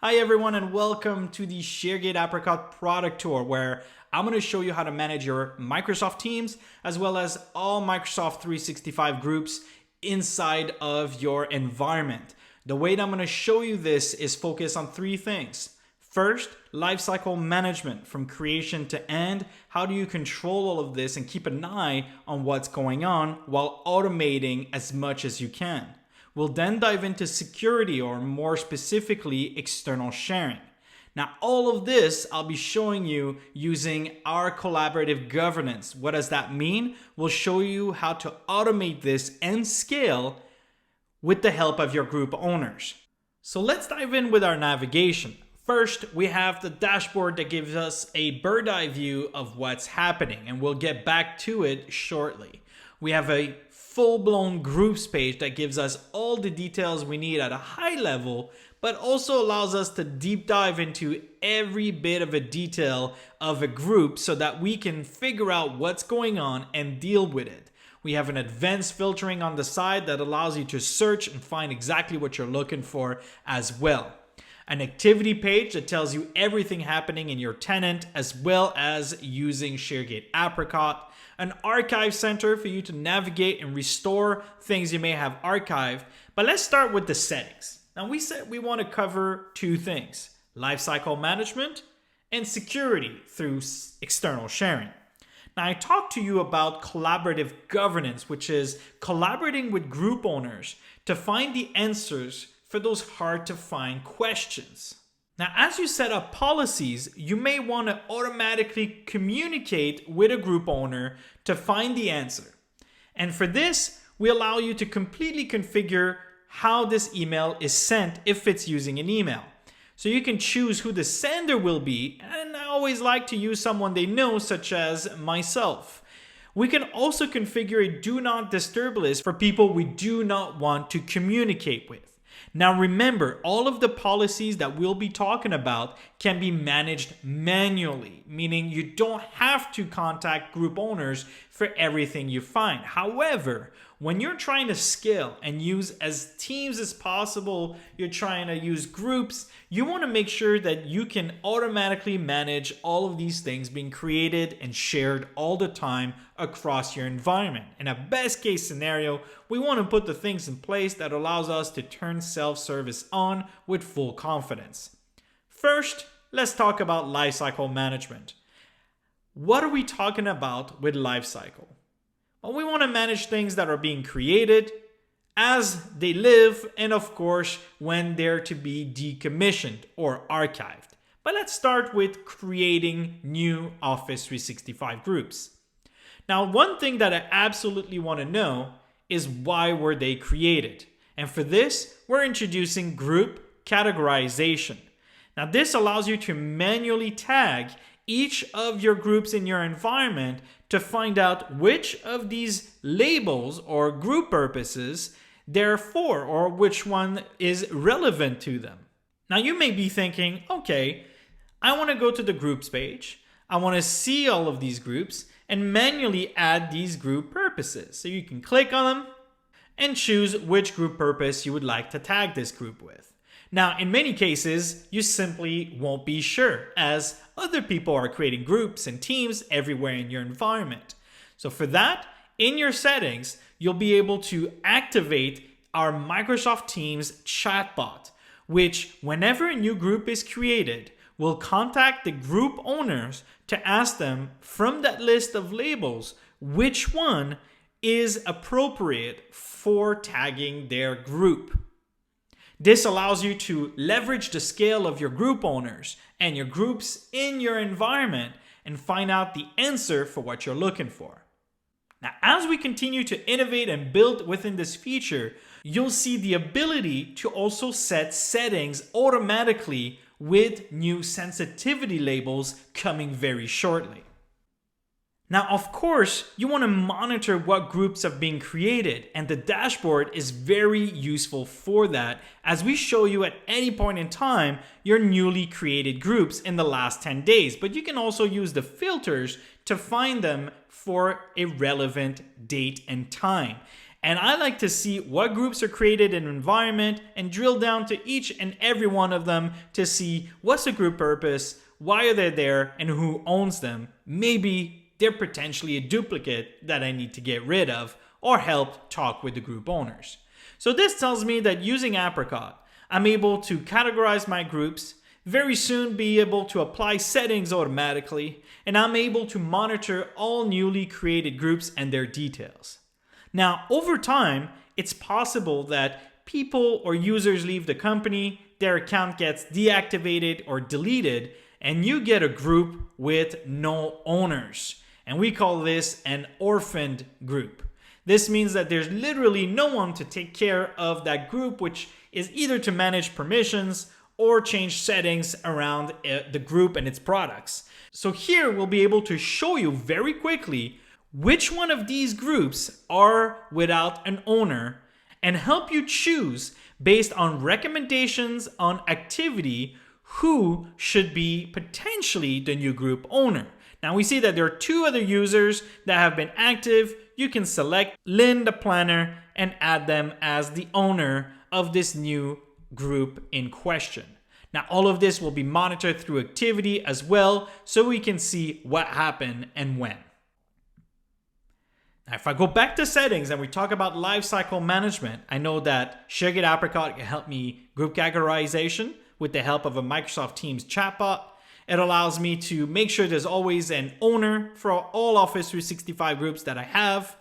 Hi everyone and welcome to the ShareGate Apricot product tour where I'm going to show you how to manage your Microsoft Teams as well as all Microsoft 365 groups inside of your environment. The way that I'm going to show you this is focus on three things. First, lifecycle management from creation to end. How do you control all of this and keep an eye on what's going on while automating as much as you can? We'll then dive into security, or more specifically, external sharing. Now, all of this I'll be showing you using our collaborative governance. What does that mean? We'll show you how to automate this and scale with the help of your group owners. So let's dive in with our navigation. First, we have the dashboard that gives us a bird's eye view of what's happening, and we'll get back to it shortly. We have a full-blown groups page that gives us all the details we need at a high level, but also allows us to deep dive into every bit of a detail of a group so that we can figure out what's going on and deal with it. We have an advanced filtering on the side that allows you to search and find exactly what you're looking for as well. An activity page that tells you everything happening in your tenant, as well as using ShareGate Apricot. An archive center for you to navigate and restore things you may have archived. But let's start with the settings. Now, we said we want to cover two things: lifecycle management and security through external sharing. Now, I talked to you about collaborative governance, which is collaborating with group owners to find the answers for those hard to find questions. Now, as you set up policies, you may want to automatically communicate with a group owner to find the answer. And for this, we allow you to completely configure how this email is sent if it's using an email. So you can choose who the sender will be, and I always like to use someone they know, such as myself. We can also configure a do not disturb list for people we do not want to communicate with. Now remember, all of the policies that we'll be talking about can be managed manually, meaning you don't have to contact group owners for everything you find. However, when you're trying to scale and use as teams as possible, you're trying to use groups, you want to make sure that you can automatically manage all of these things being created and shared all the time across your environment. In a best case scenario, we want to put the things in place that allows us to turn self-service on with full confidence. First, let's talk about lifecycle management. What are we talking about with lifecycle? Well, we want to manage things that are being created as they live, and of course, when they're to be decommissioned or archived. But let's start with creating new Office 365 groups. Now, one thing that I absolutely want to know is why were they created? And for this, we're introducing group categorization. Now, this allows you to manually tag each of your groups in your environment to find out which of these labels or group purposes they're for, or which one is relevant to them. Now, you may be thinking, okay, I want to go to the groups page. I want to see all of these groups and manually add these group purposes. So you can click on them and choose which group purpose you would like to tag this group with. Now, in many cases, you simply won't be sure, as other people are creating groups and teams everywhere in your environment. So for that, in your settings, you'll be able to activate our Microsoft Teams chatbot, which, whenever a new group is created, will contact the group owners to ask them from that list of labels which one is appropriate for tagging their group. This allows you to leverage the scale of your group owners and your groups in your environment and find out the answer for what you're looking for. Now, as we continue to innovate and build within this feature, you'll see the ability to also set settings automatically with new sensitivity labels coming very shortly. Now, of course, you want to monitor what groups have been created, and the dashboard is very useful for that, as we show you at any point in time your newly created groups in the last 10 days. But you can also use the filters to find them for a relevant date and time. And I like to see what groups are created in an environment and drill down to each and every one of them to see what's the group purpose, why are they there, and who owns them. Maybe they're potentially a duplicate that I need to get rid of or help talk with the group owners. So this tells me that using Apricot, I'm able to categorize my groups, very soon be able to apply settings automatically, and I'm able to monitor all newly created groups and their details. Now, over time, it's possible that people or users leave the company, their account gets deactivated or deleted, and you get a group with no owners. And we call this an orphaned group. This means that there's literally no one to take care of that group, which is either to manage permissions or change settings around the group and its products. So here we'll be able to show you very quickly which one of these groups are without an owner and help you choose based on recommendations on activity who should be potentially the new group owner. Now we see that there are two other users that have been active. You can select Lynn the planner and add them as the owner of this new group in question. Now all of this will be monitored through activity as well, so we can see what happened and when. Now if I go back to settings and we talk about lifecycle management, I know that ShareGate Apricot can help me group categorization with the help of a Microsoft Teams chatbot. It allows me to make sure there's always an owner for all Office 365 groups that I have.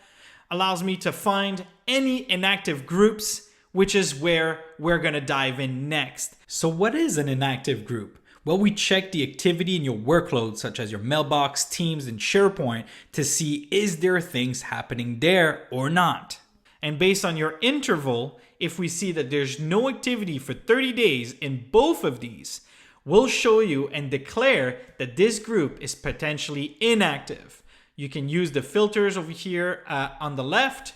Allows me to find any inactive groups, which is where we're going to dive in next. So what is an inactive group? Well, we check the activity in your workload, such as your mailbox, Teams, and SharePoint, to see is there things happening there or not. And based on your interval, if we see that there's no activity for 30 days in both of these, we'll show you and declare that this group is potentially inactive. You can use the filters over here on the left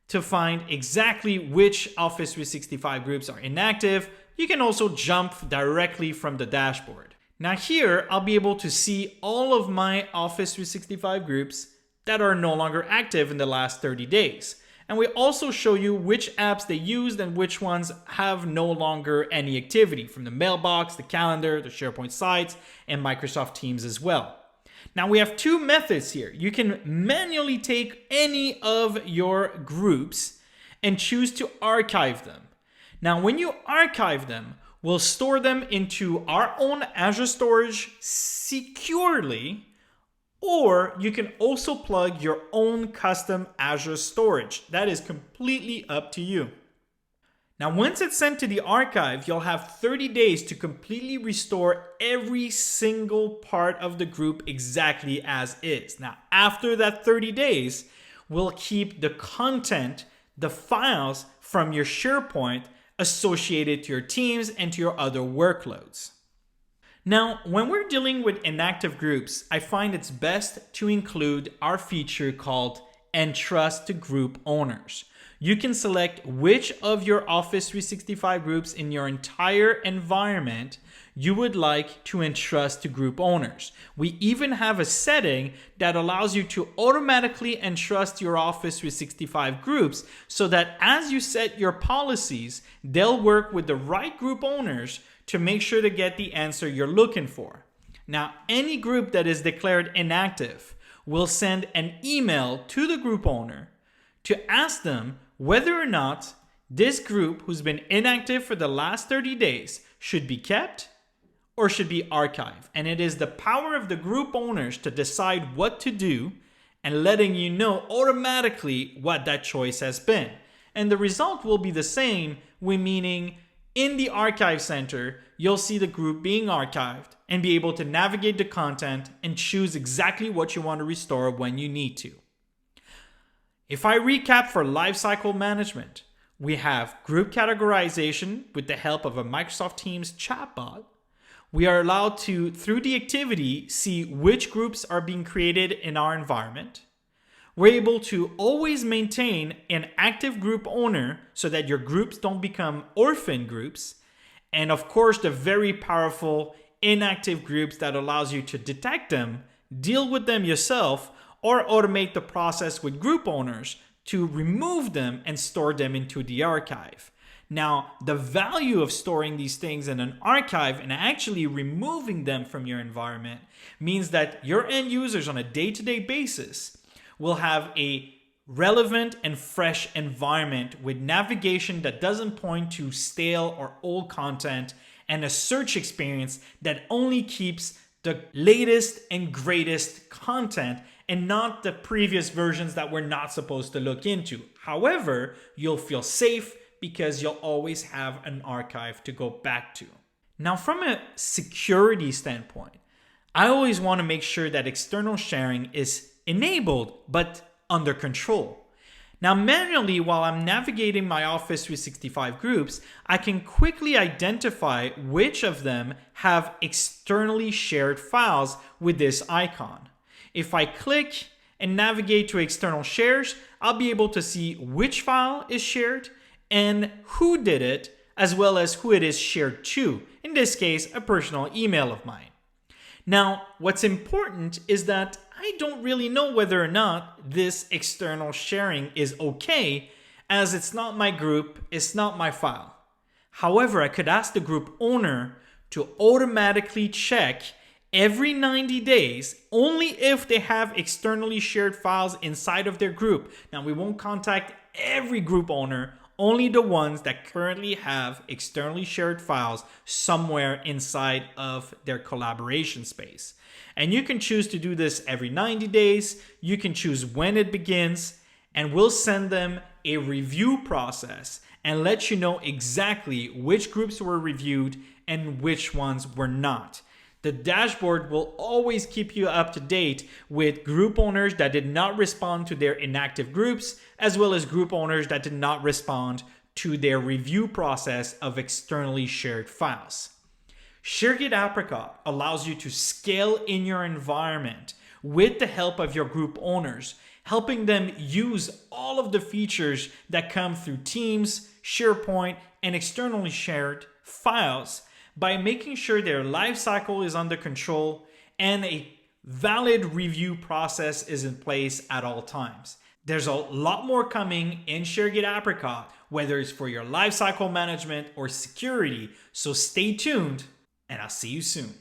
to find exactly which Office 365 groups are inactive. You can also jump directly from the dashboard. Now here, I'll be able to see all of my Office 365 groups that are no longer active in the last 30 days. And we also show you which apps they used and which ones have no longer any activity, from the mailbox, the calendar, the SharePoint sites, and Microsoft Teams as well. Now we have two methods here. You can manually take any of your groups and choose to archive them. Now when you archive them, we'll store them into our own Azure storage securely, or you can also plug your own custom Azure storage. That is completely up to you. Now, once it's sent to the archive, you'll have 30 days to completely restore every single part of the group exactly as is. Now, after that 30 days, we'll keep the content, the files from your SharePoint associated to your Teams and to your other workloads. Now, when we're dealing with inactive groups, I find it's best to include our feature called entrust to group owners. You can select which of your Office 365 groups in your entire environment you would like to entrust to group owners. We even have a setting that allows you to automatically entrust your Office 365 groups so that as you set your policies, they'll work with the right group owners to make sure to get the answer you're looking for. Now, any group that is declared inactive will send an email to the group owner to ask them whether or not this group who's been inactive for the last 30 days should be kept or should be archived. And it is the power of the group owners to decide what to do and letting you know automatically what that choice has been. And the result will be the same, meaning in the Archive Center, you'll see the group being archived and be able to navigate the content and choose exactly what you want to restore when you need to. If I recap for lifecycle management, we have group categorization with the help of a Microsoft Teams chatbot. We are allowed to, through the activity, see which groups are being created in our environment. We're able to always maintain an active group owner so that your groups don't become orphan groups. And of course, the very powerful inactive groups that allows you to detect them, deal with them yourself, or automate the process with group owners to remove them and store them into the archive. Now, the value of storing these things in an archive and actually removing them from your environment means that your end users on a day-to-day basis will have a relevant and fresh environment with navigation that doesn't point to stale or old content and a search experience that only keeps the latest and greatest content and not the previous versions that we're not supposed to look into. However, you'll feel safe because you'll always have an archive to go back to. Now, from a security standpoint, I always want to make sure that external sharing is enabled but under control. Now, manually, while I'm navigating my Office 365 groups, I can quickly identify which of them have externally shared files with this icon. If I click and navigate to external shares, I'll be able to see which file is shared and who did it, as well as who it is shared to, in this case, a personal email of mine. Now, what's important is that I don't really know whether or not this external sharing is okay, as it's not my group, it's not my file. However, I could ask the group owner to automatically check every 90 days only if they have externally shared files inside of their group. Now, we won't contact every group owner, only the ones that currently have externally shared files somewhere inside of their collaboration space. And you can choose to do this every 90 days. You can choose when it begins, and we'll send them a review process and let you know exactly which groups were reviewed and which ones were not. The dashboard will always keep you up to date with group owners that did not respond to their inactive groups, as well as group owners that did not respond to their review process of externally shared files. ShareGate Apricot allows you to scale in your environment with the help of your group owners, helping them use all of the features that come through Teams, SharePoint, and externally shared files by making sure their lifecycle is under control and a valid review process is in place at all times. There's a lot more coming in ShareGate Apricot, whether it's for your lifecycle management or security, so stay tuned and I'll see you soon.